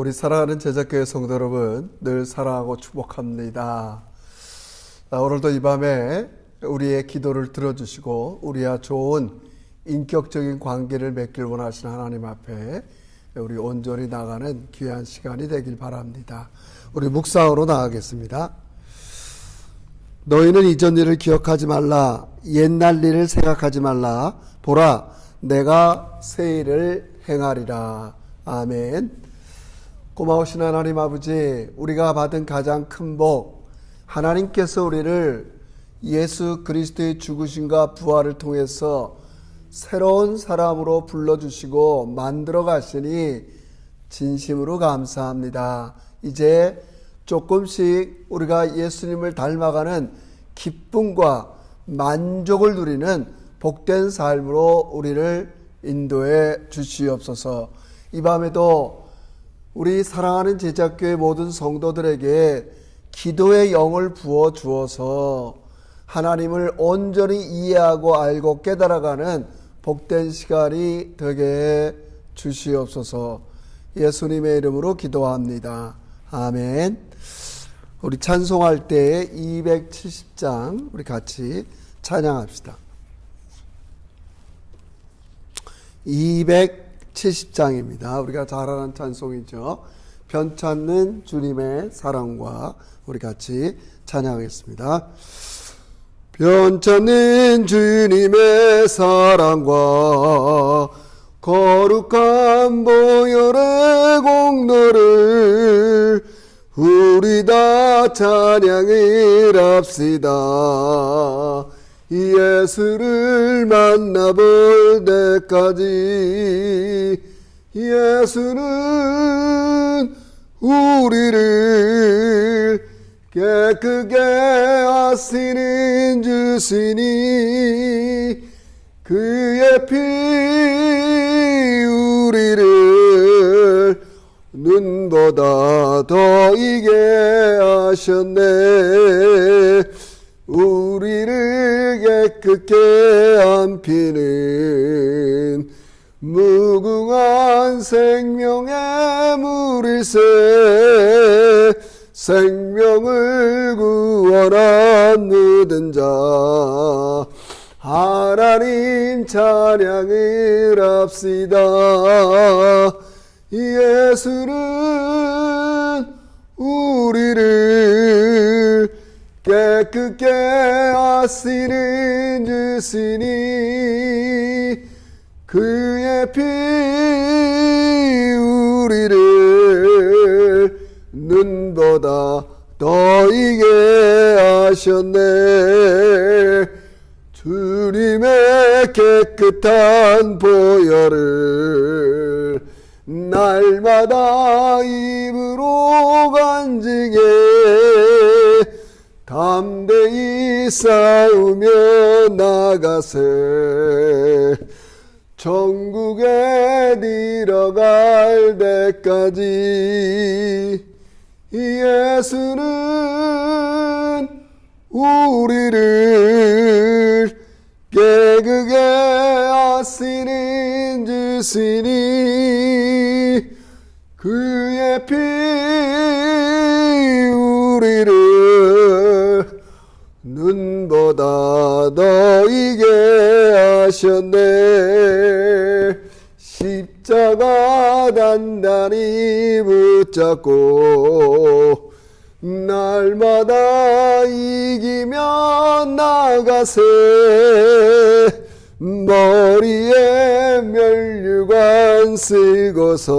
우리 사랑하는 제자교회 성도 여러분, 늘 사랑하고 축복합니다. 오늘도 이 밤에 우리의 기도를 들어주시고 우리와 좋은 인격적인 관계를 맺길 원하시는 하나님 앞에 우리 온전히 나가는 귀한 시간이 되길 바랍니다. 우리 묵상으로 나가겠습니다. 너희는 이전 일을 기억하지 말라. 옛날 일을 생각하지 말라. 보라, 내가 새 일을 행하리라. 아멘. 고마우신 하나님 아버지, 우리가 받은 가장 큰 복, 하나님께서 우리를 예수 그리스도의 죽으심과 부활을 통해서 새로운 사람으로 불러주시고 만들어 가시니 진심으로 감사합니다. 이제 조금씩 우리가 예수님을 닮아가는 기쁨과 만족을 누리는 복된 삶으로 우리를 인도해 주시옵소서. 이 밤에도 우리 사랑하는 제자교회 모든 성도들에게 기도의 영을 부어 주어서 하나님을 온전히 이해하고 알고 깨달아가는 복된 시간이 되게 해 주시옵소서. 예수님의 이름으로 기도합니다. 아멘. 우리 찬송할 때 270장 우리 같이 찬양합시다. 270장입니다. 우리가 잘 아는 찬송이죠. 변찮는 주님의 사랑과 우리 같이 찬양하겠습니다. 변찮는 주님의 사랑과 거룩한 보혈의 공로를 우리 다 찬양을 합시다. 예수를 만나볼 때까지 예수는 우리를 깨끗게 하시는 주시니 그의 피 우리를 눈보다 더 이게 하셨네. 우리를 깨끗게 한 피는 무궁한 생명의 물일세. 생명을 구원한 묻은 자 하나님 찬양을 합시다. 예수는 우리를 깨끗게 하시는 주시니 그의 피 우리를 눈보다 더 이게 하셨네. 주님의 깨끗한 보혈을 날마다 입으로 간증해 담대히 싸우며 나가세. 천국에 들어갈 때까지 예수는 우리를 깨끗게 하시는 주시니 그의 피 우리를 눈보다 더 이게 하셨네. 십자가 단단히 붙잡고 날마다 이기며 나가세. 머리에 면류관 쓰고서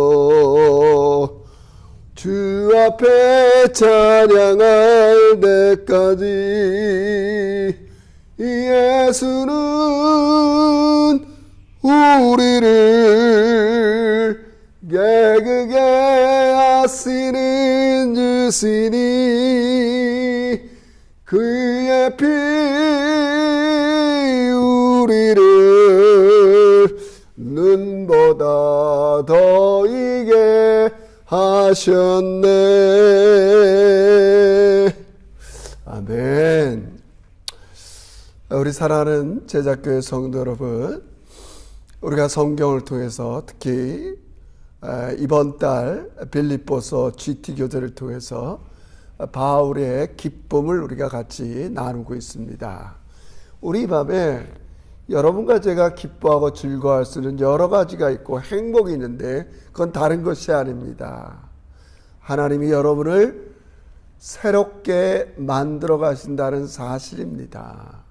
주 앞에 찬양할 때까지 예수는 우리를 깨끗게 하시는 주시니 그의 피 우리를 눈보다 더 이게 하셨네. 아멘. 우리 사랑하는 제자교회 성도 여러분, 우리가 성경을 통해서 특히 이번 달 빌립보서 GT 교재를 통해서 바울의 기쁨을 우리가 같이 나누고 있습니다. 우리 이 밤에 여러분과 제가 기뻐하고 즐거워할 수 있는 여러 가지가 있고 행복이 있는데 그건 다른 것이 아닙니다. 하나님이 여러분을 새롭게 만들어 가신다는 사실입니다.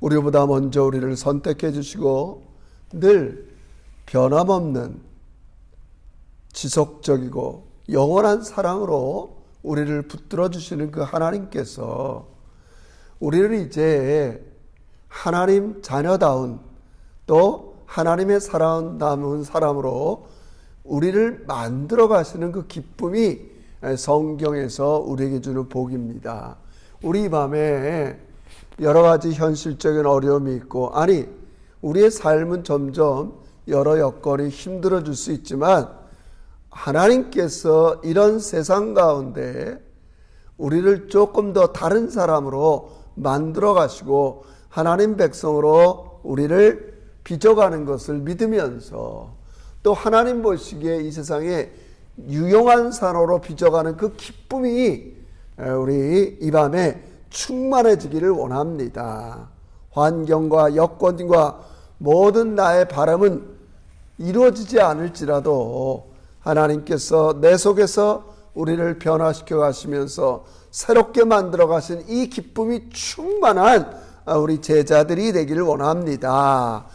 우리보다 먼저 우리를 선택해 주시고 늘 변함없는 지속적이고 영원한 사랑으로 우리를 붙들어 주시는 그 하나님께서 우리를 이제 하나님 자녀다운 또 하나님의 사랑다운 사람으로 우리를 만들어 가시는 그 기쁨이 성경에서 우리에게 주는 복입니다. 우리 이 밤에 여러 가지 현실적인 어려움이 있고 우리의 삶은 점점 여러 여건이 힘들어질 수 있지만 하나님께서 이런 세상 가운데 우리를 조금 더 다른 사람으로 만들어 가시고 하나님 백성으로 우리를 빚어가는 것을 믿으면서 또 하나님 보시기에 이 세상에 유용한 산으로 빚어가는 그 기쁨이 우리 이 밤에 충만해지기를 원합니다. 환경과 여건과 모든 나의 바람은 이루어지지 않을지라도 하나님께서 내 속에서 우리를 변화시켜 가시면서 새롭게 만들어 가신 이 기쁨이 충만한 우리 제자들이 되기를 원합니다.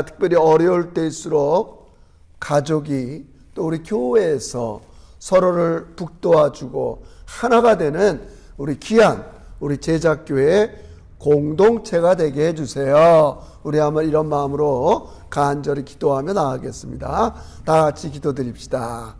특별히 어려울 때일수록 가족이 또 우리 교회에서 서로를 북돋아주고 하나가 되는 우리 귀한 우리 제자교회의 공동체가 되게 해주세요. 우리 한번 이런 마음으로 간절히 기도하며 나아가겠습니다. 다 같이 기도드립시다.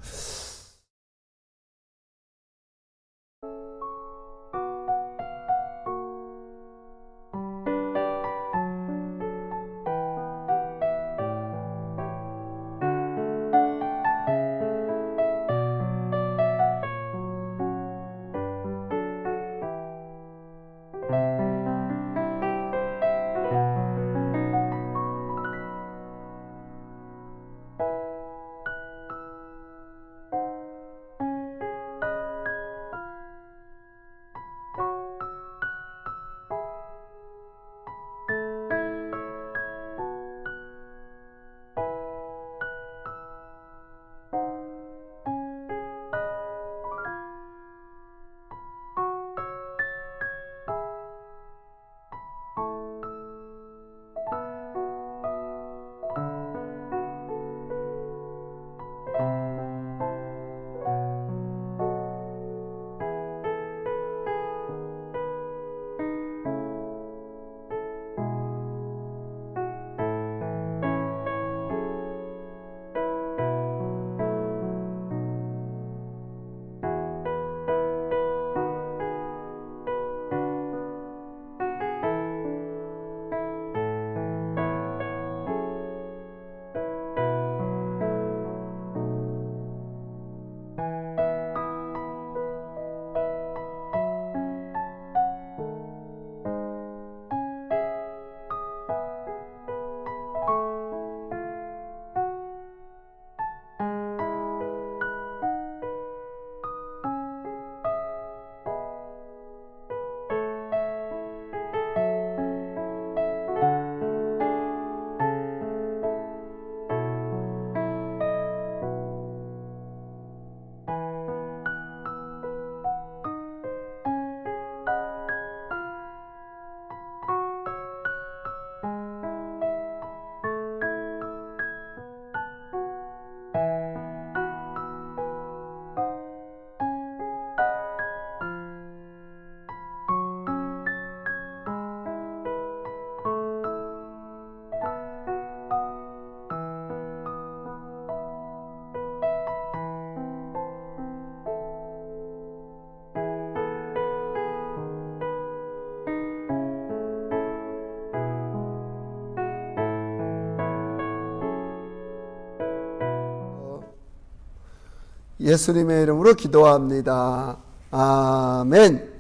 예수님의 이름으로 기도합니다. 아멘.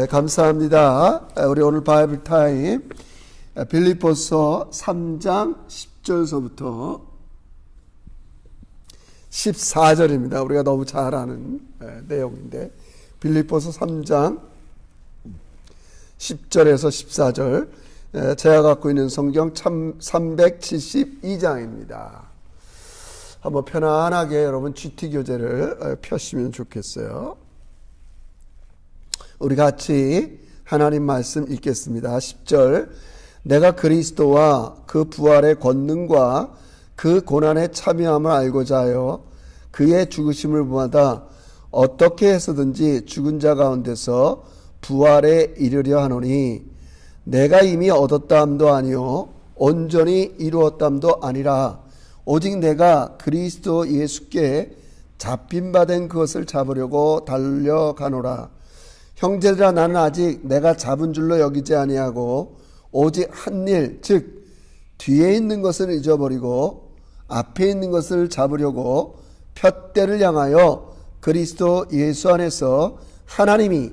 감사합니다. 우리 오늘 바이블 타임 빌립보서 3장 10절서부터 14절입니다. 우리가 너무 잘 아는 내용인데 빌립보서 3장 10절에서 14절, 제가 갖고 있는 성경 372장입니다. 한번 편안하게 여러분 GT 교재를 펴시면 좋겠어요. 우리 같이 하나님 말씀 읽겠습니다. 10절, 내가 그리스도와 그 부활의 권능과 그 고난에 참여함을 알고자 하여 그의 죽으심을 본받아 어떻게 해서든지 죽은 자 가운데서 부활에 이르려 하노니 내가 이미 얻었다함도 아니요 온전히 이루었다함도 아니라 오직 내가 그리스도 예수께 잡힌 바 된 그것을 잡으려고 달려가노라. 형제들아, 나는 아직 내가 잡은 줄로 여기지 아니하고 오직 한 일, 즉 뒤에 있는 것을 잊어버리고 앞에 있는 것을 잡으려고 푯대를 향하여 그리스도 예수 안에서 하나님이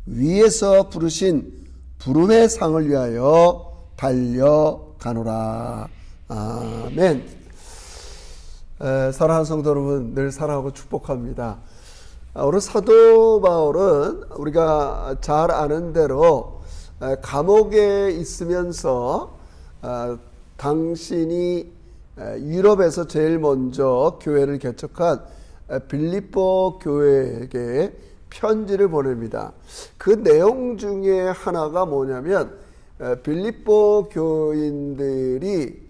위에서 부르신 부름의 상을 위하여 달려가노라. 아멘. 사랑하는 성도 여러분, 늘 사랑하고 축복합니다. 오늘 사도 바울은 우리가 잘 아는 대로 감옥에 있으면서 당신이 유럽에서 제일 먼저 교회를 개척한 빌립보 교회에게 편지를 보냅니다. 그 내용 중에 하나가 뭐냐면 빌립보 교인들이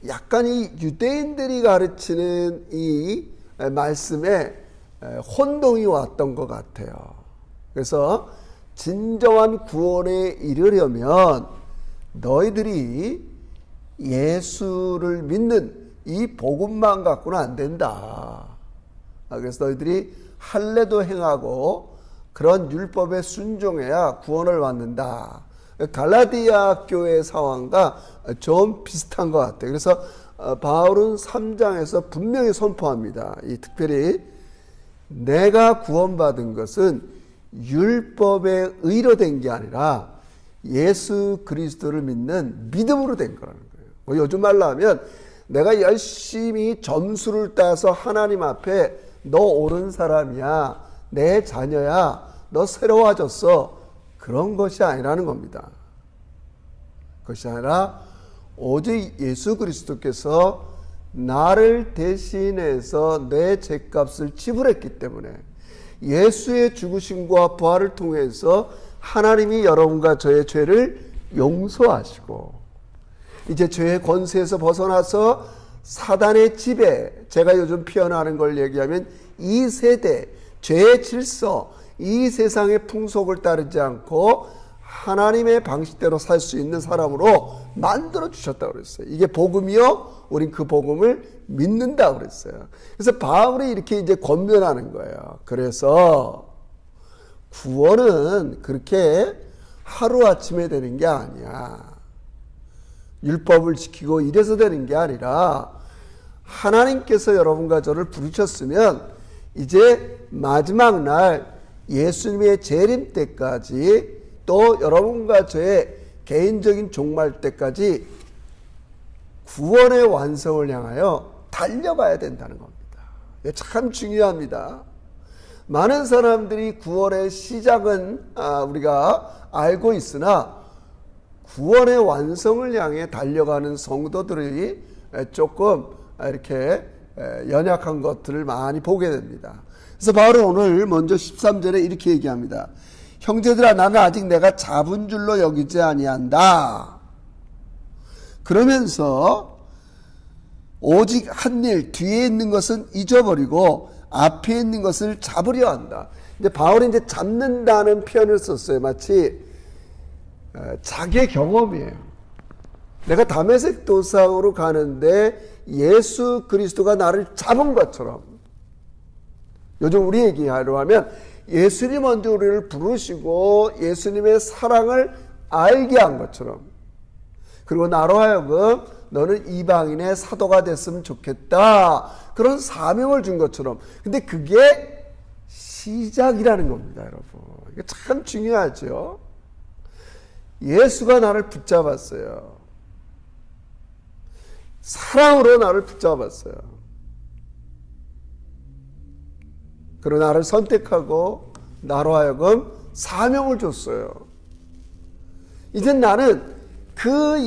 약간 이 유대인들이 가르치는 이 말씀에 혼동이 왔던 것 같아요. 그래서 진정한 구원에 이르려면 너희들이 예수를 믿는 이 복음만 갖고는 안 된다. 그래서 너희들이 할례도 행하고 그런 율법에 순종해야 구원을 받는다. 갈라디아 교회 상황과 좀 비슷한 것 같아요. 그래서 바울은 3장에서 분명히 선포합니다. 이 특별히 내가 구원받은 것은 율법에 의로 된 게 아니라 예수 그리스도를 믿는 믿음으로 된 거라는 거예요. 요즘 말로 하면 내가 열심히 점수를 따서 하나님 앞에 너 옳은 사람이야, 내 자녀야, 너 새로워졌어, 그런 것이 아니라는 겁니다. 그것이 아니라 오직 예수 그리스도께서 나를 대신해서 내 죄값을 지불했기 때문에 예수의 죽으심과 부활을 통해서 하나님이 여러분과 저의 죄를 용서하시고 이제 죄의 권세에서 벗어나서 사단의 지배, 제가 요즘 표현하는 걸 얘기하면 이 세대 죄의 질서, 이 세상의 풍속을 따르지 않고 하나님의 방식대로 살 수 있는 사람으로 만들어 주셨다고 그랬어요. 이게 복음이요, 우린 그 복음을 믿는다고 그랬어요. 그래서 바울이 이렇게 이제 권면하는 거예요. 그래서 구원은 그렇게 하루아침에 되는 게 아니야. 율법을 지키고 이래서 되는 게 아니라 하나님께서 여러분과 저를 부르셨으면 이제 마지막 날 예수님의 재림 때까지 또 여러분과 저의 개인적인 종말 때까지 구원의 완성을 향하여 달려가야 된다는 겁니다. 이게 참 중요합니다. 많은 사람들이 구원의 시작은 우리가 알고 있으나 구원의 완성을 향해 달려가는 성도들이 조금 이렇게 연약한 것들을 많이 보게 됩니다. 그래서 바울은 오늘 먼저 13절에 이렇게 얘기합니다. 형제들아, 나는 아직 내가 잡은 줄로 여기지 아니한다. 그러면서 오직 한 일, 뒤에 있는 것은 잊어버리고 앞에 있는 것을 잡으려 한다. 이제 바울이 이제 잡는다는 표현을 썼어요. 마치 자기의 경험이에요. 내가 다메섹 도상으로 가는데 예수 그리스도가 나를 잡은 것처럼, 요즘 우리 얘기하려 하면 예수님 먼저 우리를 부르시고 예수님의 사랑을 알게 한 것처럼, 그리고 나로 하여금 너는 이방인의 사도가 됐으면 좋겠다, 그런 사명을 준 것처럼. 근데 그게 시작이라는 겁니다, 여러분. 이게 참 중요하죠. 예수가 나를 붙잡았어요. 사랑으로 나를 붙잡았어요. 그리고 나를 선택하고 나로 하여금 사명을 줬어요. 이제 나는 그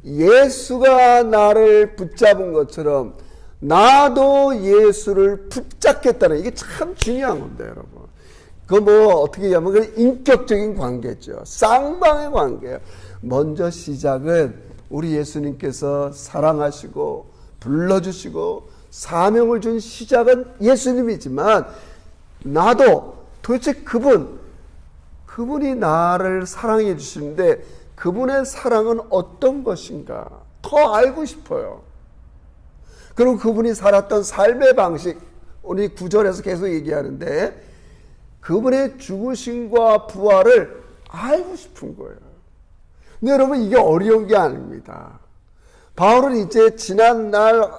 예수가 나를 붙잡은 것처럼 나도 예수를 붙잡겠다는, 이게 참 중요한 건데, 여러분. 그거 뭐 어떻게 얘기하면 그 인격적인 관계죠. 쌍방의 관계예요. 먼저 시작은 우리 예수님께서 사랑하시고 불러주시고 사명을 준 시작은 예수님이지만, 나도 도대체 그분이 나를 사랑해 주시는데 그분의 사랑은 어떤 것인가 더 알고 싶어요. 그리고 그분이 살았던 삶의 방식, 우리 9절에서 계속 얘기하는데 그분의 죽으심과 부활을 알고 싶은 거예요. 근데 여러분, 이게 어려운 게 아닙니다. 바울은 이제 지난날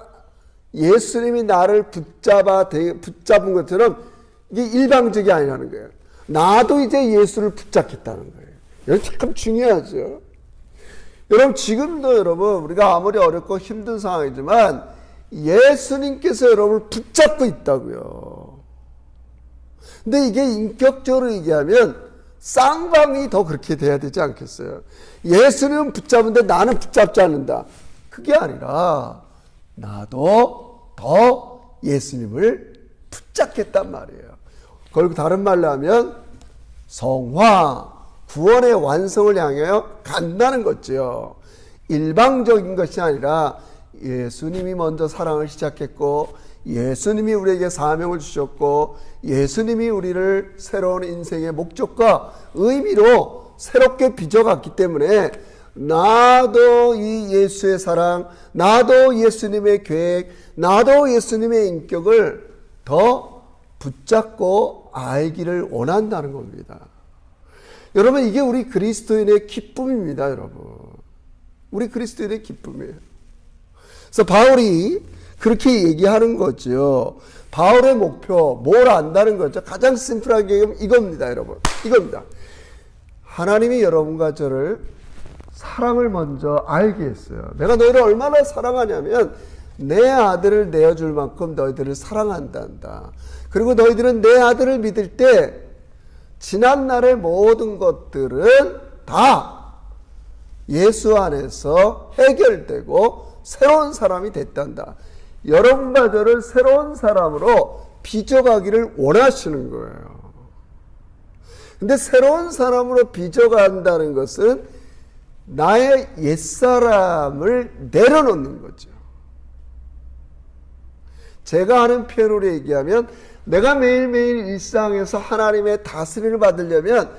예수님이 나를 붙잡은 것처럼 이게 일방적이 아니라는 거예요. 나도 이제 예수를 붙잡겠다는 거예요. 이거 참 중요하죠. 여러분, 지금도 여러분, 우리가 아무리 어렵고 힘든 상황이지만 예수님께서 여러분을 붙잡고 있다고요. 근데 이게 인격적으로 얘기하면 쌍방이 더 그렇게 돼야 되지 않겠어요? 예수님은 붙잡는데 나는 붙잡지 않는다. 그게 아니라 나도 더 예수님을 붙잡겠단 말이에요. 그리고 다른 말로 하면 성화, 구원의 완성을 향하여 간다는 거죠. 일방적인 것이 아니라 예수님이 먼저 사랑을 시작했고, 예수님이 우리에게 사명을 주셨고, 예수님이 우리를 새로운 인생의 목적과 의미로 새롭게 빚어갔기 때문에 나도 이 예수의 사랑, 나도 예수님의 계획, 나도 예수님의 인격을 더 붙잡고 알기를 원한다는 겁니다. 여러분, 이게 우리 그리스도인의 기쁨입니다, 여러분. 우리 그리스도인의 기쁨이에요. 그래서 바울이 그렇게 얘기하는 거죠. 바울의 목표, 뭘 안다는 거죠? 가장 심플하게 얘기하면 이겁니다, 여러분. 이겁니다. 하나님이 여러분과 저를 사랑을 먼저 알게 했어요. 내가 너희를 얼마나 사랑하냐면 내 아들을 내어줄 만큼 너희들을 사랑한단다. 그리고 너희들은 내 아들을 믿을 때 지난날의 모든 것들은 다 예수 안에서 해결되고 새로운 사람이 됐단다. 여러분과 저를 새로운 사람으로 빚어가기를 원하시는 거예요. 근데 새로운 사람으로 빚어간다는 것은 나의 옛사람을 내려놓는 거죠. 제가 하는 표현으로 얘기하면 내가 매일매일 일상에서 하나님의 다스림을 받으려면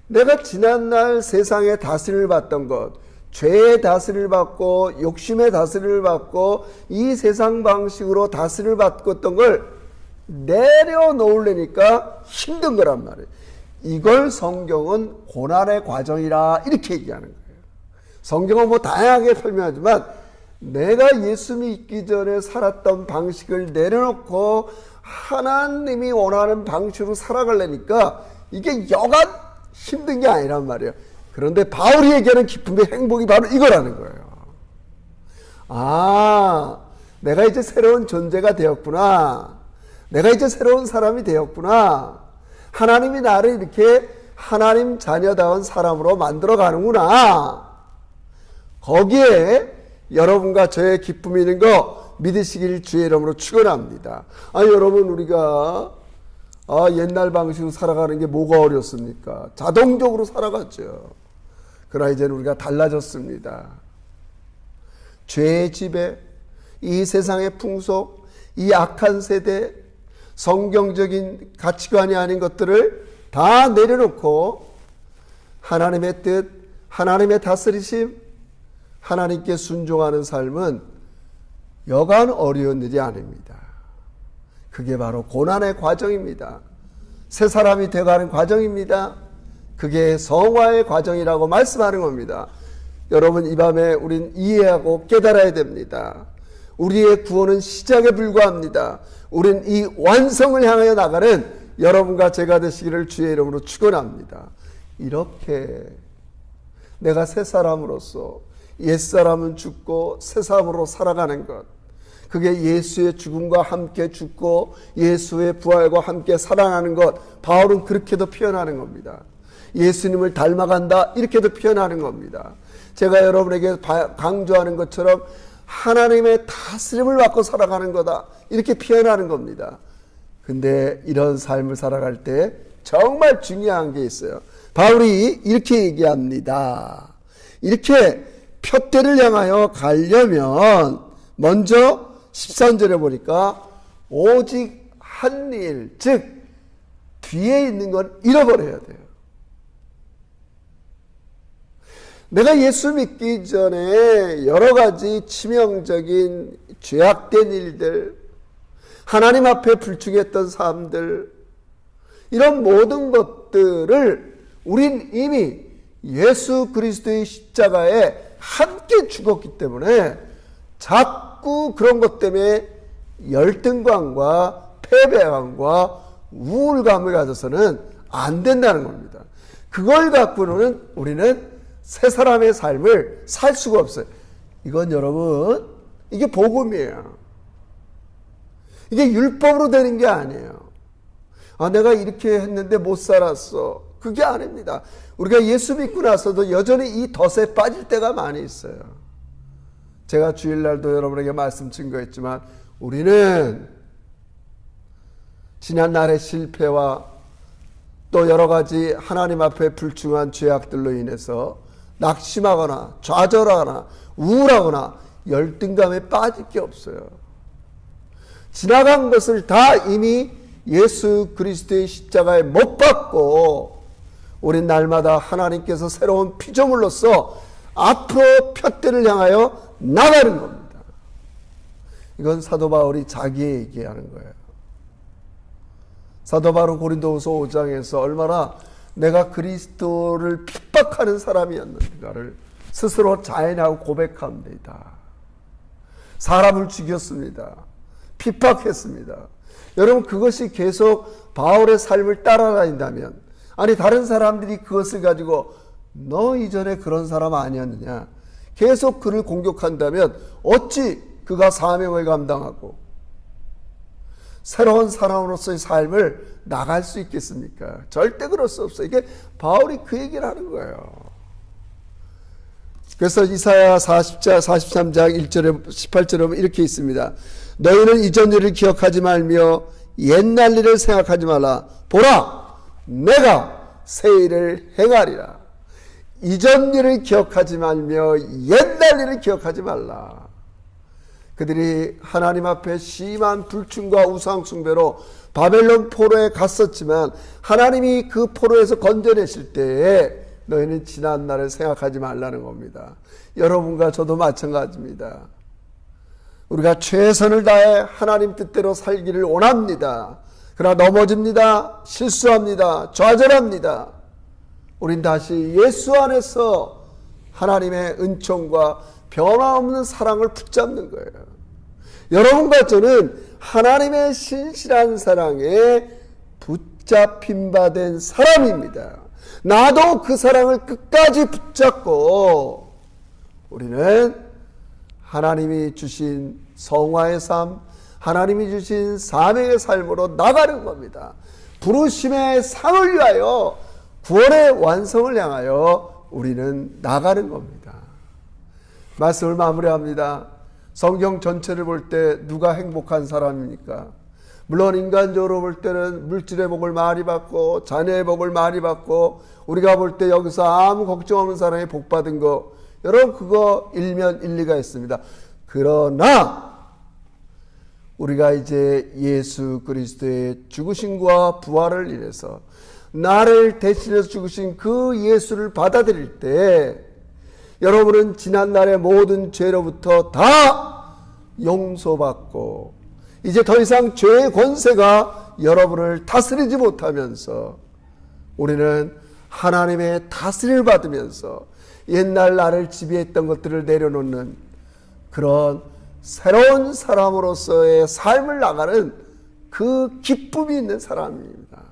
내가 지난날 세상의 다스림을 받던 것, 죄의 다스림을 받고 욕심의 다스림을 받고 이 세상 방식으로 다스림을 받고 있던 걸 내려놓으려니까 힘든 거란 말이에요. 이걸 성경은 고난의 과정이라 이렇게 얘기하는 거예요. 성경은 뭐 다양하게 설명하지만 내가 예수 믿기 전에 살았던 방식을 내려놓고 하나님이 원하는 방식으로 살아가려니까 이게 여간 힘든 게 아니란 말이에요. 그런데 바울이 얘기하는 기쁨의 행복이 바로 이거라는 거예요. 아, 내가 이제 새로운 존재가 되었구나. 내가 이제 새로운 사람이 되었구나. 하나님이 나를 이렇게 하나님 자녀다운 사람으로 만들어 가는구나. 거기에 여러분과 저의 기쁨이 있는 거 믿으시길 주의 이름으로 축원합니다. 여러분, 우리가 옛날 방식으로 살아가는 게 뭐가 어렵습니까? 자동적으로 살아갔죠. 그러나 이제는 우리가 달라졌습니다. 죄의 지배, 이 세상의 풍속, 이 악한 세대, 성경적인 가치관이 아닌 것들을 다 내려놓고 하나님의 뜻, 하나님의 다스리심, 하나님께 순종하는 삶은 여간 어려운 일이 아닙니다. 그게 바로 고난의 과정입니다. 새 사람이 되어가는 과정입니다. 그게 성화의 과정이라고 말씀하는 겁니다. 여러분, 이 밤에 우린 이해하고 깨달아야 됩니다. 우리의 구원은 시작에 불과합니다. 우린 이 완성을 향하여 나가는 여러분과 제가 되시기를 주의 이름으로 축원합니다. 이렇게 내가 새 사람으로서 옛사람은 죽고 새 사람으로 살아가는 것, 그게 예수의 죽음과 함께 죽고 예수의 부활과 함께 살아나는 것, 바울은 그렇게도 표현하는 겁니다. 예수님을 닮아간다 이렇게도 표현하는 겁니다. 제가 여러분에게 강조하는 것처럼 하나님의 다스림을 받고 살아가는 거다 이렇게 표현하는 겁니다. 근데 이런 삶을 살아갈 때 정말 중요한 게 있어요. 바울이 이렇게 얘기합니다. 이렇게 표대를 향하여 가려면 먼저 13절에 보니까 오직 한 일, 즉 뒤에 있는 건 잃어버려야 돼요. 내가 예수 믿기 전에 여러 가지 치명적인 죄악된 일들, 하나님 앞에 불충했던 삶들, 이런 모든 것들을 우린 이미 예수 그리스도의 십자가에 함께 죽었기 때문에 자꾸 그런 것 때문에 열등감과 패배감과 우울감을 가져서는 안 된다는 겁니다. 그걸 갖고는 우리는 새 사람의 삶을 살 수가 없어요. 이건 여러분, 이게 복음이에요. 이게 율법으로 되는 게 아니에요. 내가 이렇게 했는데 못 살았어. 그게 아닙니다. 우리가 예수 믿고 나서도 여전히 이 덫에 빠질 때가 많이 있어요. 제가 주일날도 여러분에게 말씀 증거했지만 우리는 지난날의 실패와 또 여러 가지 하나님 앞에 불충한 죄악들로 인해서 낙심하거나 좌절하거나 우울하거나 열등감에 빠질 게 없어요. 지나간 것을 다 이미 예수 그리스도의 십자가에 못 박고 우린 날마다 하나님께서 새로운 피조물로서 앞으로 표대를 향하여 나가는 겁니다. 이건 사도 바울이 자기에 얘기하는 거예요. 사도 바울은 고린도후서 5장에서 얼마나 내가 그리스도를 핍박하는 사람이었는가를 스스로 자인하고 고백합니다. 사람을 죽였습니다. 핍박했습니다. 여러분, 그것이 계속 바울의 삶을 따라다닌다면, 아니 다른 사람들이 그것을 가지고 너 이전에 그런 사람 아니었느냐 계속 그를 공격한다면 어찌 그가 사명을 감당하고 새로운 사람으로서의 삶을 나갈 수 있겠습니까? 절대 그럴 수 없어요. 이게 바울이 그 얘기를 하는 거예요. 그래서 이사야 43장 1절에 18절에 보면 이렇게 있습니다. 너희는 이전 일을 기억하지 말며 옛날 일을 생각하지 말라. 보라, 내가 새 일을 행하리라. 이전 일을 기억하지 말며 옛날 일을 기억하지 말라. 그들이 하나님 앞에 심한 불충과 우상 숭배로 바벨론 포로에 갔었지만 하나님이 그 포로에서 건져내실 때에 너희는 지난 날을 생각하지 말라는 겁니다. 여러분과 저도 마찬가지입니다. 우리가 최선을 다해 하나님 뜻대로 살기를 원합니다. 그러나 넘어집니다. 실수합니다. 좌절합니다. 우린 다시 예수 안에서 하나님의 은총과 변화없는 사랑을 붙잡는 거예요. 여러분과 저는 하나님의 신실한 사랑에 붙잡힌 바 된 사람입니다. 나도 그 사랑을 끝까지 붙잡고 우리는 하나님이 주신 성화의 삶, 하나님이 주신 사명의 삶으로 나가는 겁니다. 부르심의 상을 위하여 구원의 완성을 향하여 우리는 나가는 겁니다. 말씀을 마무리합니다. 성경 전체를 볼 때 누가 행복한 사람입니까? 물론 인간적으로 볼 때는 물질의 복을 많이 받고 자녀의 복을 많이 받고 우리가 볼 때 여기서 아무 걱정 없는 사람이 복 받은 거, 여러분 그거 일면 일리가 있습니다. 그러나 우리가 이제 예수 그리스도의 죽으심과 부활을 인해서 나를 대신해서 죽으신 그 예수를 받아들일 때 여러분은 지난날의 모든 죄로부터 다 용서받고 이제 더 이상 죄의 권세가 여러분을 다스리지 못하면서 우리는 하나님의 다스림을 받으면서 옛날 나를 지배했던 것들을 내려놓는 그런 새로운 사람으로서의 삶을 나가는 그 기쁨이 있는 사람입니다.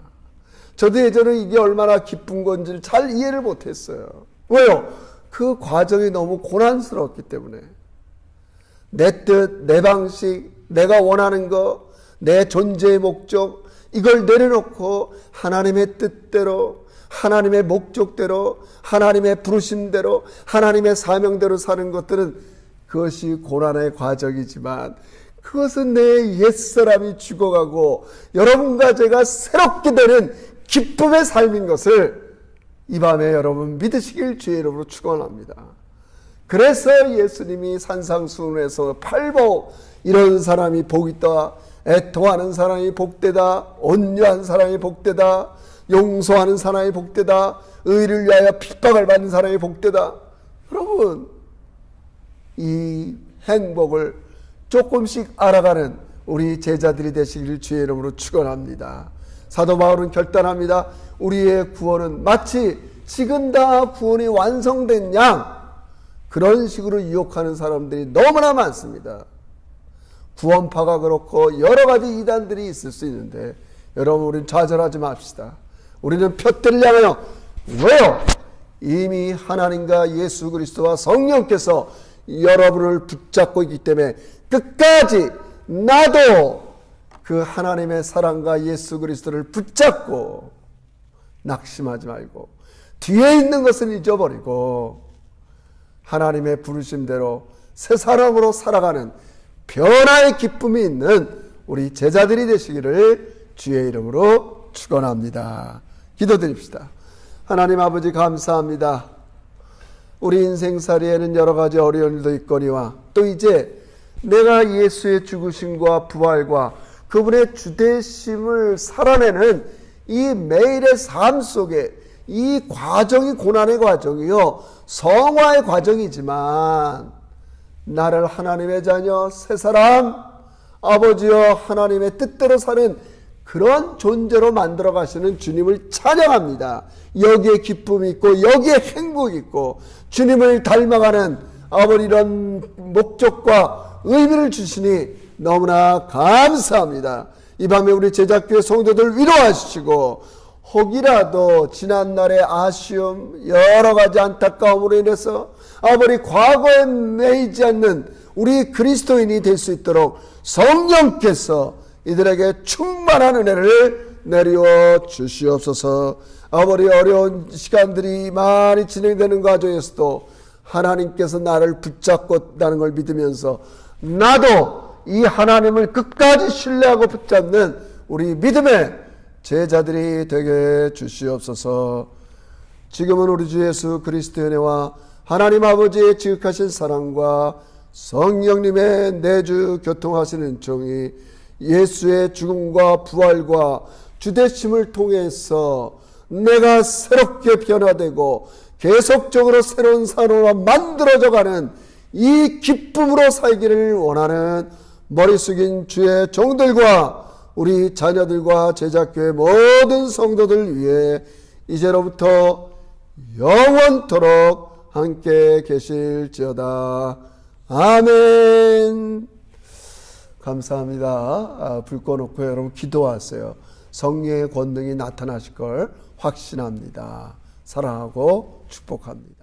저도 예전에 이게 얼마나 기쁜 건지를 잘 이해를 못했어요. 왜요? 그 과정이 너무 고난스러웠기 때문에 내 뜻, 내 방식, 내가 원하는 거, 내 존재의 목적, 이걸 내려놓고 하나님의 뜻대로, 하나님의 목적대로, 하나님의 부르심대로, 하나님의 사명대로 사는 것들은 그것이 고난의 과정이지만 그것은 내 옛사람이 죽어가고 여러분과 제가 새롭게 되는 기쁨의 삶인 것을 이 밤에 여러분 믿으시길 주의 이름으로 축원합니다. 그래서 예수님이 산상수훈에서 팔복, 이런 사람이 복이 있다, 애통하는 사람이 복되다, 온유한 사람이 복되다, 용서하는 사람이 복되다, 의를 위하여 핍박을 받는 사람이 복되다. 여러분, 이 행복을 조금씩 알아가는 우리 제자들이 되시기를 주의 이름으로 축원합니다. 사도 바울은 결단합니다. 우리의 구원은 마치 지금 다 구원이 완성된 양, 그런 식으로 유혹하는 사람들이 너무나 많습니다. 구원파가 그렇고 여러 가지 이단들이 있을 수 있는데 여러분, 우리는 좌절하지 맙시다. 우리는 표대를 향하여, 왜요? 이미 하나님과 예수 그리스도와 성령께서 여러분을 붙잡고 있기 때문에 끝까지 나도 그 하나님의 사랑과 예수 그리스도를 붙잡고 낙심하지 말고 뒤에 있는 것을 잊어버리고 하나님의 부르심대로 새 사람으로 살아가는 변화의 기쁨이 있는 우리 제자들이 되시기를 주의 이름으로 축원합니다. 기도드립시다. 하나님 아버지, 감사합니다. 우리 인생살이에는 여러 가지 어려운 일도 있거니와 또 이제 내가 예수의 죽으심과 부활과 그분의 주되심을 살아내는 이 매일의 삶 속에 이 과정이 고난의 과정이요, 성화의 과정이지만 나를 하나님의 자녀, 새 사람, 아버지여 하나님의 뜻대로 사는 그런 존재로 만들어 가시는 주님을 찬양합니다. 여기에 기쁨이 있고 여기에 행복이 있고 주님을 닮아가는 아버지 이런 목적과 의미를 주시니 너무나 감사합니다. 이 밤에 우리 제자교회 성도들 위로하시고 혹이라도 지난날의 아쉬움, 여러 가지 안타까움으로 인해서 아버지 과거에 매이지 않는 우리 그리스도인이 될 수 있도록 성령께서 이들에게 충만한 은혜를 내리워 주시옵소서. 아버지, 어려운 시간들이 많이 진행되는 과정에서도 하나님께서 나를 붙잡고 있다는 걸 믿으면서 나도 이 하나님을 끝까지 신뢰하고 붙잡는 우리 믿음의 제자들이 되게 주시옵소서. 지금은 우리 주 예수 그리스도의 은혜와 하나님 아버지의 지극하신 사랑과 성령님의 내주 교통하시는 종이 예수의 죽음과 부활과 주되심을 통해서 내가 새롭게 변화되고 계속적으로 새로운 사람으로 만들어져가는 이 기쁨으로 살기를 원하는 머리 숙인 주의 종들과 우리 자녀들과 제자교회 모든 성도들 위해 이제로부터 영원토록 함께 계실지어다. 아멘. 감사합니다. 불 꺼놓고 여러분 기도하세요. 성령의 권능이 나타나실 걸 확신합니다. 사랑하고 축복합니다.